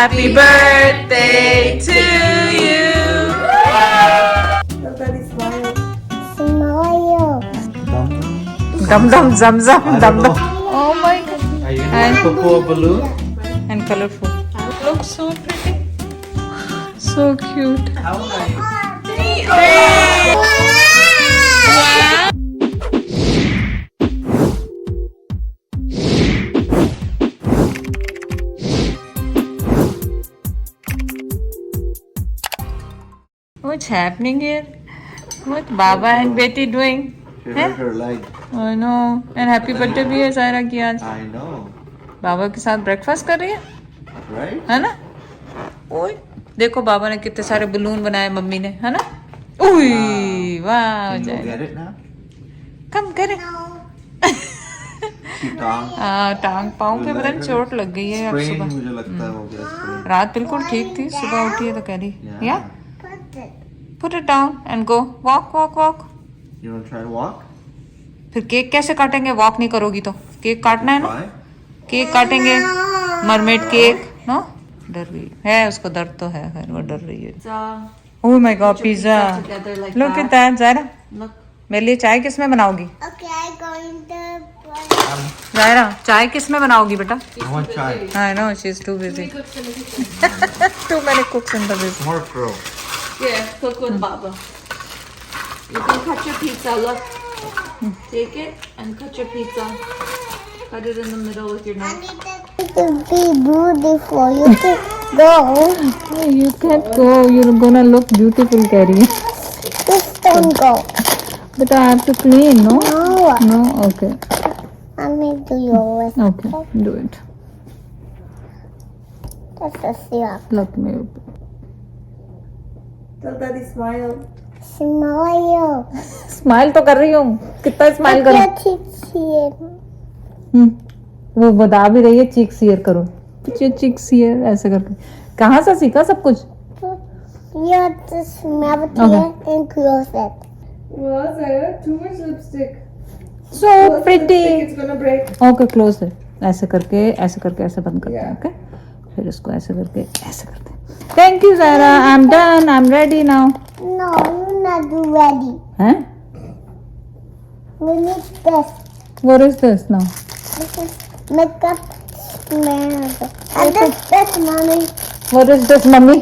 Happy birthday to you. Dum dum zam zam dum dum. Oh my god. Are you gonna put a balloon? And colorful. Looks so pretty. So cute. How old are you? What's happening here? What Baba and Betty doing? She hurt her leg. I know. And happy birthday भी है सायरा की आज. I know. बाबा के साथ breakfast कर रही है, Right? है ना? ओए देखो बाबा ने कितने सारे बलून बनाए मम्मी ने, है ना? उई वाह Can you जाए. get it now? कम करे. She tongue. टांग पाँव पे पता नहीं चोट लग गई है अब Sprain सुबह. मुझे लगता है हो गया sprain. रात बिल्कुल ठीक थी, सुबह उठी है तो कह रही Yeah. या put it down and go walk walk walk. You want to try to walk? फिर केक कैसे काटेंगे? वॉक नहीं करोगी तो. केक काटना है ना? Try. केक काटेंगे. Mermaid cake no. डर रही है, उसको दर्द तो है, वो डर रही है. Oh my God pizza. Look at that Zaira. मेरे लिए चाय किस में बनाओगी? ज़ायरा चाय किस में बनाओगी बेटा? I want chai. I know she is too busy. Too many cooks in the busy. More girl. Yeah, cook with Baba. You can cut your pizza, look. Take it and cut your pizza. Cut it in the middle with your knife. It will be beautiful. You can go. You can't go. You're gonna look beautiful, Carrie. Just don't go. But I have to clean, no? No. No? Okay. Let me do yours. Okay. Do it. That's a syrup. Let me. Tell Daddy smile. Smile. Smile तो कर रही हूँ. कितना smile करूँ? वो बता भी रही है चीक शेयर करो. चीक शेयर ऐसे करके. कहाँ से सीखा सब कुछ? You have to smell it and close it. Well, Zaira, too much lipstick. So pretty. It's gonna break. Okay, close it. ऐसे करके ऐसे बंद करते हैं. Okay. फिर इसको ऐसे करके ऐसे करते हैं. Thank you, Zaira. I'm done. I'm ready now. No, you're not ready. Huh? We need this. What is this now? This is makeup smell. And this, mommy. What is this, mummy?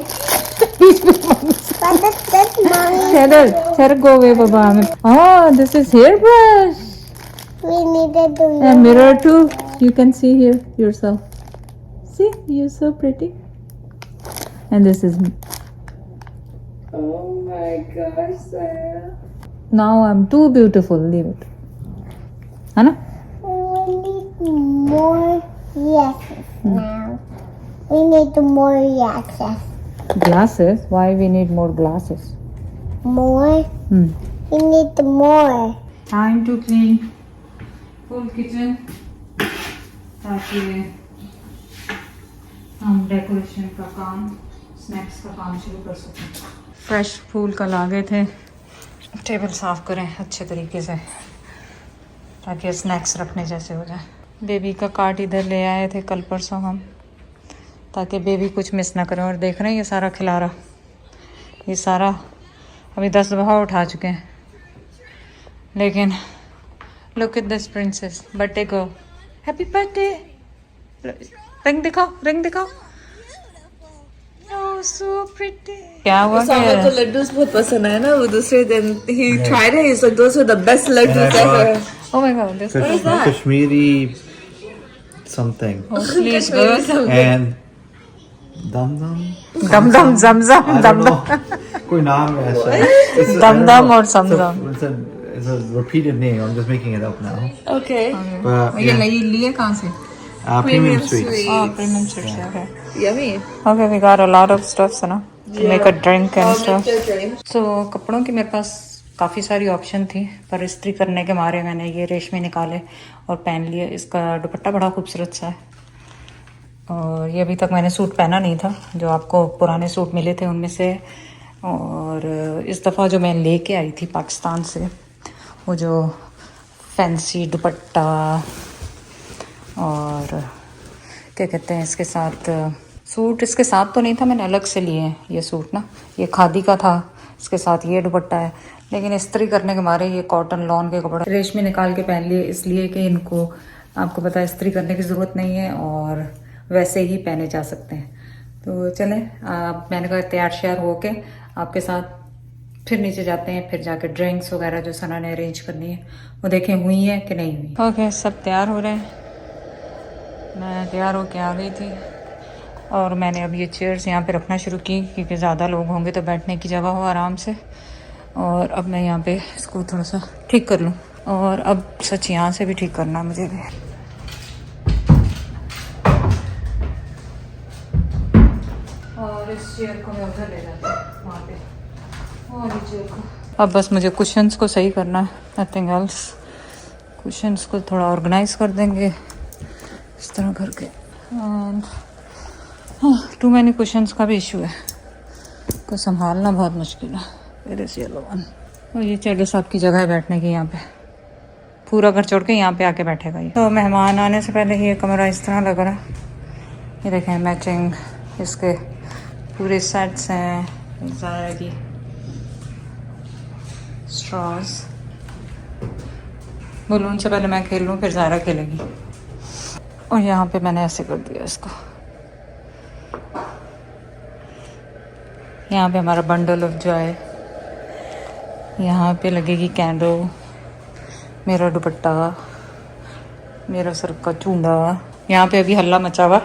Please, mummy. But this, mommy. Cheddar, go away, Baba. Oh, this is hairbrush. We needed to A mirror too. You can see here yourself. See, you're so pretty. And this is me. Oh my gosh, Zaira. Now I'm too beautiful. Leave it. Anna? We need more yeses now. We need more yeses. Glasses? Why we need more glasses? More? We need more. Time to clean full kitchen. ताकि हम decoration का काम, snacks का काम शुरू कर सकें. Fresh फूल कल आ गए थे. टेबल साफ करें अच्छे तरीके से ताकि स्नैक्स रखने जैसे हो जाए. बेबी का कार्ड इधर ले आए थे कल परसों हम, ताकि बेबी कुछ मिस ना करें. और देख रहे हैं ये सारा खिलारा, ये सारा अभी 10 दफ़ा उठा चुके हैं. लेकिन look at this princess, birthday girl. Happy birthday. Ring दिखाओ, रिंग दिखाओ. Oh, so pretty. क्या हुआ? Sama ko laddus बहुत पसंद है ना, वो दूसरे दिन he tried it. He's like, those are the best laddus ever. Oh my god, this What is that? Kashmiri something. oh, please girl. And dum dum. Dum dum zam zam I dum don't dum know. कोई नाम है ऐसा. It's- I dum don't dum know. और sam dum. It's a repeated name. I'm just making it up now. Okay. But ये लिए कहाँ से? premium sweets. Oh, premium chips. Okay. Yummy. Okay, we got a lot of stuff, na? To make a drink and I'll stuff. make the drink. So कपड़ों की मेरे पास काफ़ी सारी option थी, पर इस्त्री करने के मारे मैंने ये रेशमी निकाले और पहन लिए. इसका दुपट्टा बड़ा खूबसूरत सा है. और ये अभी तक मैंने सूट पहना नहीं था, जो आपको पुराने सूट मिले थे उनमें से. और इस दफ़ा जो मैं लेके आई थी पाकिस्तान से, वो जो फैंसी दुपट्टा और क्या कहते हैं इसके साथ सूट इसके साथ तो नहीं था, मैंने अलग से लिए हैं ये सूट ना। ये खादी का था, इसके साथ ये दुपट्टा है, लेकिन इस्त्री करने के मारे ये कॉटन लॉन के कपड़े रेशमी निकाल के पहन लिए, इसलिए कि इनको आपको पता है इस्त्री करने की ज़रूरत नहीं है और वैसे ही पहने जा सकते हैं। तो चलें, मैंने कहा तैयार श्यार होके आपके साथ फिर नीचे जाते हैं, फिर जाके ड्रिंक्स वगैरह जो सना ने अरेंज करनी है वो देखें हुई है कि नहीं हुई। ओके, सब तैयार हो रहे हैं। मैं तैयार होके आ गई थी और मैंने अब ये चेयर्स यहाँ पे रखना शुरू की क्योंकि ज़्यादा लोग होंगे तो बैठने की जगह हो आराम से। और अब मैं यहाँ पे इसको थोड़ा सा ठीक कर लूँ, और अब सच यहाँ से भी ठीक करना है मुझे भी। और इस चेयर को मैं उधर ले जाती हूँ वहाँ पे, और ये चेयर को अब बस मुझे कुशन्स को सही करना है, नथिंग एल्स। कुशन्स को थोड़ा ऑर्गेनाइज कर देंगे इस तरह करके। एंड टू मैनी कुशन्स का भी इशू है, को संभालना बहुत मुश्किल है। फिर इस येलो वन, और ये चेडो साहब की जगह है बैठने की, यहाँ पे पूरा घर छोड़ के यहाँ पे आके बैठेगा ये। तो मेहमान आने से पहले ये कमरा इस तरह लग रहा है। ये देखें मैचिंग इसके पूरे सेट्स हैं, ज़ारा की स्ट्रॉज। बलून से पहले मैं खेल लूँ फिर ज़ारा खेलेगी। और यहाँ पे मैंने ऐसे कर दिया इसको। यहाँ पे हमारा बंडल ऑफ जॉय, यहाँ पे लगेगी कैंडल, मेरा दुपट्टा, मेरा सर का चूड़ा। यहाँ पे अभी हल्ला मचा हुआ,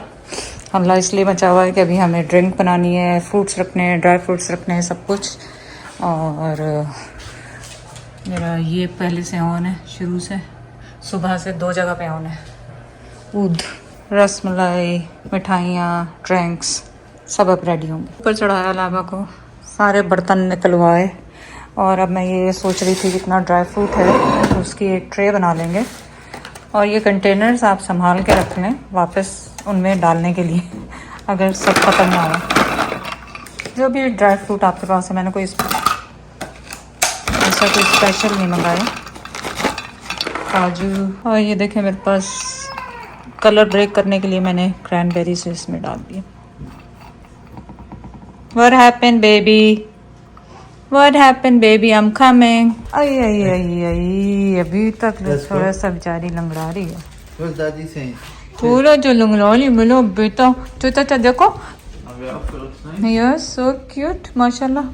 हल्ला इसलिए मचा हुआ है कि अभी हमें ड्रिंक बनानी है, फ्रूट्स रखने हैं, ड्राई फ्रूट्स रखने हैं, सब कुछ। और मेरा ये पहले से ऑन है, शुरू से सुबह से 2 जगह पे ऑन है। दूध, रसमलाई, मिठाइयाँ, ड्रिंक्स सब अब रेडी होंगे। ऊपर चढ़ाया लावा को, सारे बर्तन निकलवाए, और अब मैं ये सोच रही थी जितना ड्राई फ्रूट है तो उसकी एक ट्रे बना लेंगे, और ये कंटेनर्स आप संभाल के रख लें वापस उनमें डालने के लिए अगर सब ख़त्म ना हो। जो भी ड्राई फ्रूट आपके पास है, मैंने कोई ऐसा कोई स्पेशल नहीं मंगाया। काजू, और ये देखें मेरे पास कलर ब्रेक करने के लिए मैंने क्रैनबेरीज इसमें डाल दिए। What happened, baby? What happened, baby? I'm coming. आई आई आई आई, अभी तक थोड़ा सा बेचारी लंगड़ा रही है। What's Daddy saying? पूरा जो लंगड़ा रही बोलो बेटा, चाचा देखो। Your outfit looks nice. You're so cute, mashallah.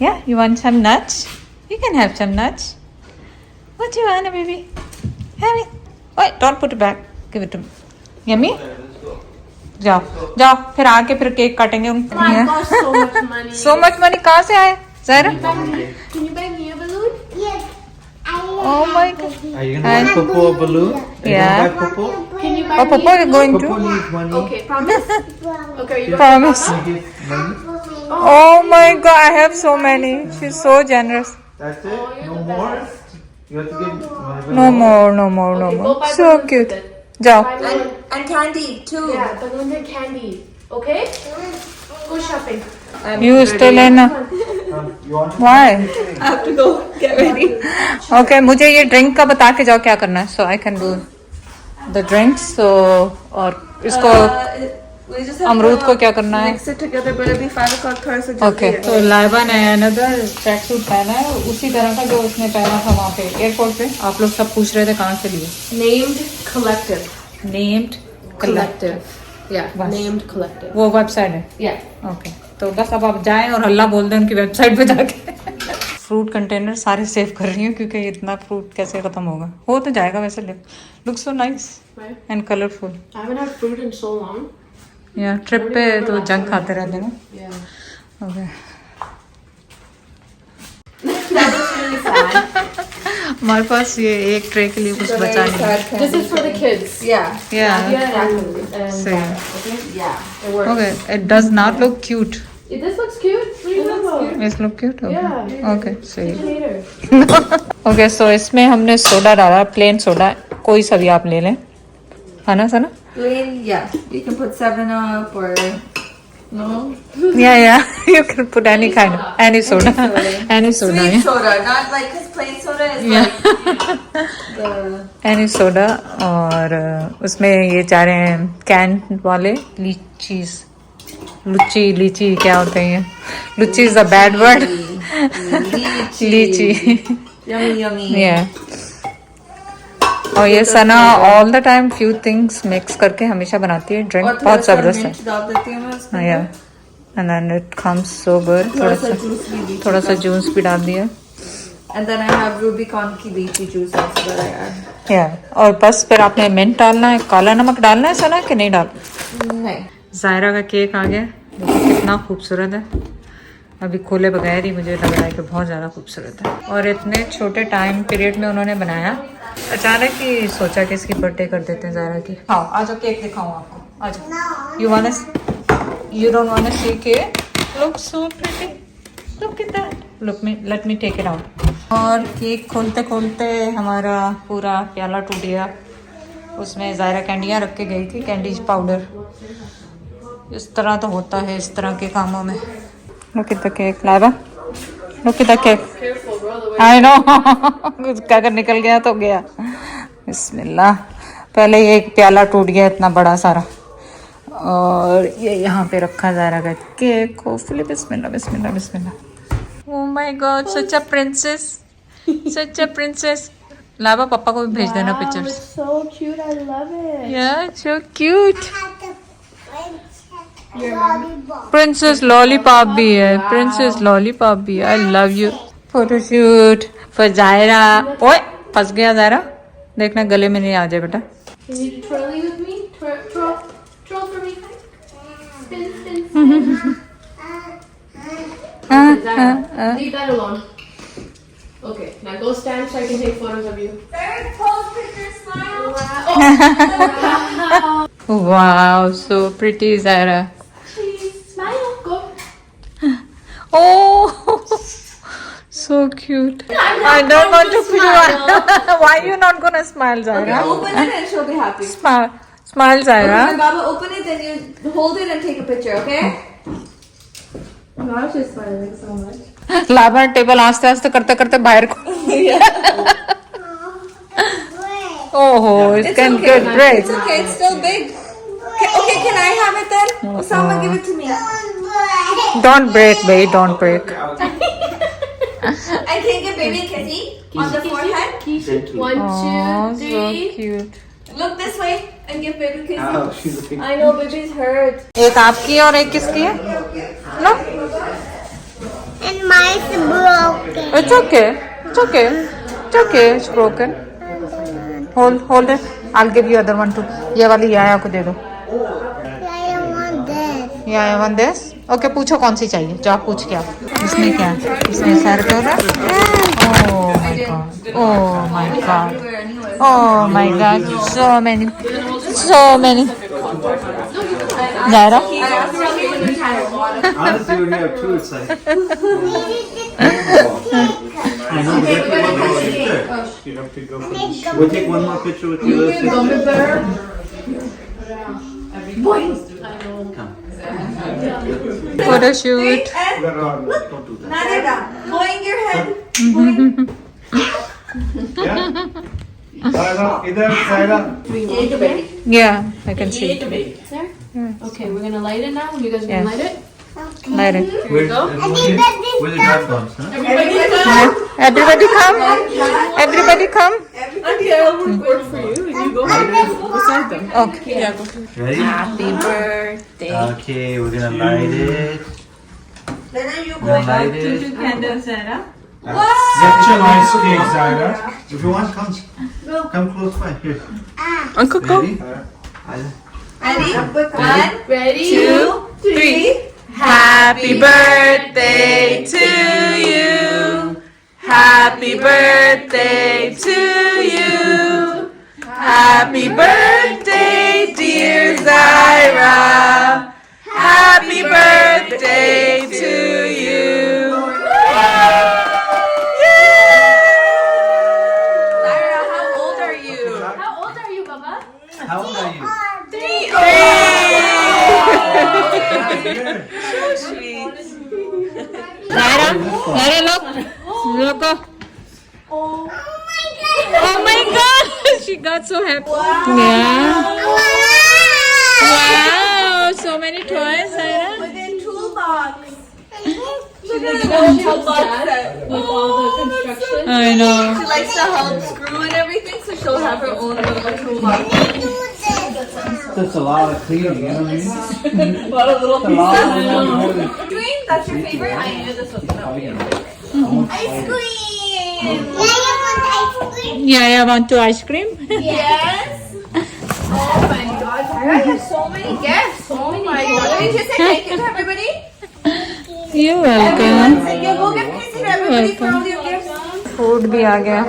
Yeah, you want some nuts? You can have some nuts. What do you want, baby? Have it. Wait, don't put it back. Give it to me. Yummy? जाओ जाओ, फिर आके फिर cake काटेंगे। so much money. So much money कहाँ से आए Zaara? Can you buy me a balloon? Yes. Oh my God. Are you gonna buy Popo a balloon? Are you Yeah. gonna buy Popo? Can you buy Oh, me Papa a is balloon? going Popo to. needs money. Okay, promise? Okay, you Promise. Can you give money? Oh my God, I have so many. She's so generous. That's it? No more? You have to give No more, no more, no Okay, more. go buy So balloons cute. then. जाओ। Buy balloons. And candy too. Yeah, balloons and candy. Okay? Go shopping. You still लेना। You want to Why? I have to go get ready. Okay, मुझे ये drink का बता के जाओ क्या करना है, so I can do the drinks. So और इसको We just have अमरूद to को क्या करना है? mix it together, but it'll be 5 o'clock first. So just okay, तो लाइबा ने अनदर ट्रैक सूट पहना है उसी तरह का जो उसने पहना था वहाँ पे एयरपोर्ट पे। आप लोग सब पूछ रहे थे कहाँ से लिए। Named Collective. Named Collective. Yeah, बस। Named Collective. वो वेबसाइट है। Yeah. ओके, तो बस अब आप जाएं और हल्ला बोल दें उनकी वेबसाइट पे जाके। फ्रूट कंटेनर सारे सेव कर रही हूँ क्योंकि इतना फ्रूट कैसे ख़त्म होगा। हो तो जाएगा वैसे, look so nice Right. And colourful. I haven't had fruit in so long. या ट्रिप पे तो जंक खाते रहते ना। Yeah. Okay, That was really sad. हमारे पास ये एक ट्रे के लिए कुछ बचा नहीं। This is for the kids. Yeah. या Yeah, and Same. okay? Yeah, it works. Okay, it does not look cute. This looks cute. What are you talking about? It's look cute. Yeah. Okay, सही। Later. Okay, सो इसमें हमने soda डाला, plain soda, कोई सा भी आप ले लें, है ना सना? Plain, yeah. You can put 7 up or no. या You can put any kind of any soda, any soda, Sweet yeah. soda, not like because plain soda is Yeah. like the. Any soda और उसमें ये जा रहे हैं can वाले लीची क्या होते हैं ये लुच्ची is a bad word lychee Yummy, yummy. yeah. और ये Sana all the time few things mix करके हमेशा बनाती है ड्रिंक और बहुत थोड़ा सा जबरदस्त है मिर्च डाल देती हूँ मैं उसमें yeah. and then it comes so good थोड़ा सा जूस भी डाल दिया and then I have Rubicon की lychee juice also that I add. yeah. और बस फिर आपने मिंट डालना है काला नमक डालना है सना कि नहीं डाल नहीं जायरा का केक आ गया देखो कितना खूबसूरत है अभी खोले बगैर ही मुझे लग रहा है कि बहुत ज़्यादा खूबसूरत है और इतने छोटे टाइम पीरियड में उन्होंने बनाया अचानक ही सोचा कि इसकी बर्थडे कर देते हैं जायरा की हाँ आ जाओ केक दिखाऊँ आपको आ जाओ you don't want to see cake look so pretty look at that look me let me take it out और केक खोलते खोलते हमारा पूरा प्याला टूट गया उसमें जायरा कैंडियाँ रख के गई थी कैंडी पाउडर इस तरह तो होता है इस तरह के कामों में Look at the cake, Lava. Look at the cake. I know. अगर निकल गया तो गया बिस्मिल्लाह पहले ये एक प्याला टूट गया इतना बड़ा सारा और ये यहाँ पे रखा जा रहा है cake hopefully Bismillah Bismillah Bismillah Oh my God, such a princess, such a princess. लावा पापा को भी भेज देना pictures So cute, I love it. Yeah, so cute. Lollipop. Princess lollipop भी है प्रिंसेस लॉलीपॉप भी है I love you photoshoot for Zaira ओए फंस गया जायरा देखना गले में नहीं आ जाए बेटा Can you twirly with me? Twirl for me. Spin, spin, spin. Zara, leave that alone. Okay, now go stand so I can take photos of you. Third pose picture smile. Wow so pretty Zaira Cheese, smile, go. Oh, so cute. I don't want to smile. Why are you not gonna smile, Okay, Zaira? open it and she'll be happy. Smile, smile, Okay, Zaira. when Baba open it, then you hold it and take a picture, okay? Gosh, she's smiling so much. लाभा table आस्ते आस्ते करते करते बाहर को ओहो it can get break It's okay, it's still big. Okay, can I have it then? Osama, give it to me. Don't break भाई don't break I can give baby a kissy on the forehead. One, Oh, two, so three. cute. Look this way and give baby a kissy. Oh, she's looking. I know baby's hurt. एक आपकी है और एक किसकी है no And mine's broken. It's okay it's okay it's okay it's broken hold it I will give you other one to ये वाली याया को दे दो I want this. Yaya one this okay पूछो कौन सी चाहिए जो आप पूछ के आओ इसमें क्या है इसमें सर कर रहा oh my God oh my God so many Zaira Honestly, when you have two, it's like. I know, but you have to go picture. You have to go for this. We'll take one more picture with you. Come. Photo shoot Don't do that. Nadira, blowing your head. Yeah? Zaira, idhar, Zaira. या I can see Okay, we're gonna light it now. You guys Yeah. gonna light it? Light Where's the dog bombs, huh? Everybody come everybody come okay Ready? Happy birthday. Okay, we're gonna light it. Then you go Gonna light it. Candles है ना Such a nice cake, Zaira. If you want, come close by. Here. Uncle को Ready? Ready? One, Ready? 2, 3. Happy birthday to you. Happy birthday to you. Happy birthday, dear Zaira. Happy birthday to you. Zaira, how old are you? How old are you, Baba? How old are you? 3. Good. So sweet. Zaira, look. Oh my God! She got so happy. Yeah. Wow, so many toys, Zaira. She's like, no toolbox set. With all the construction. I know. She likes to help screw and everything, so she'll have her own little toolbox. That's a lot of cleaning, you know what I mean? A lot of little A lot pieces. of Cream, that's your favorite? I knew this was gonna be your favorite. Ice cream! Yeah, I want to ice cream. Yes! Oh my God, Zaira has so many gifts. Oh my God. Did you say thank you to everybody? You're welcome. Yeah, go give kisses to everybody for all your gifts. Food भी आ गया.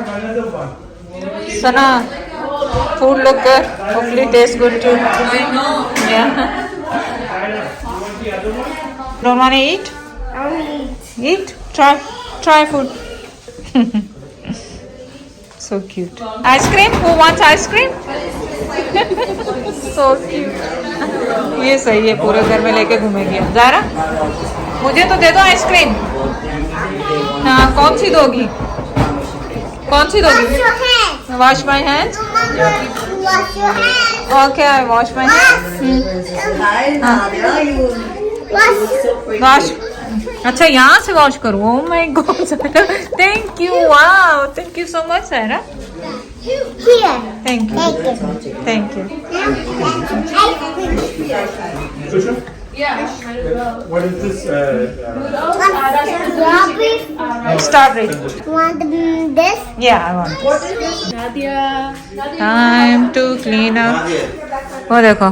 Sana, food look good. Hopefully tastes good too. I know. Yeah. Don't want to eat? Eat. Try food. So cute. Ice cream? Who wants ice cream? So cute. ये सही है, पूरे घर में लेके घूमेगी. ज़ारा, मुझे तो दे दो आइसक्रीम. हाँ, कौन सी दोगी? Wash my hands. Okay, I wash my hands. Wash. अच्छा, यहाँ से वॉश करूँ. Oh my God, Zaira. Thank you. Wow. Thank you so much, Zaira. Thank you. What is this? Strawberry. Want this? Yeah, I want this. Time to clean up. वो देखो,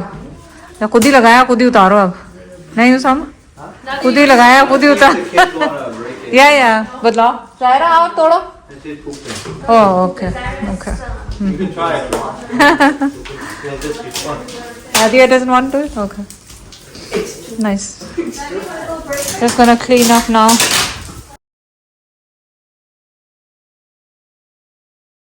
या खुद ही लगाया खुद ही उतारो अब. नहीं उसामा? खुद ही लगाया खुद ही उतार. या बदलाओ. ज़ायरा आओ तोड़ो. Oh, okay. You can try it if you want. It'll just be fun. Nadia doesn't want to? Okay. Nice. Just gonna clean up now.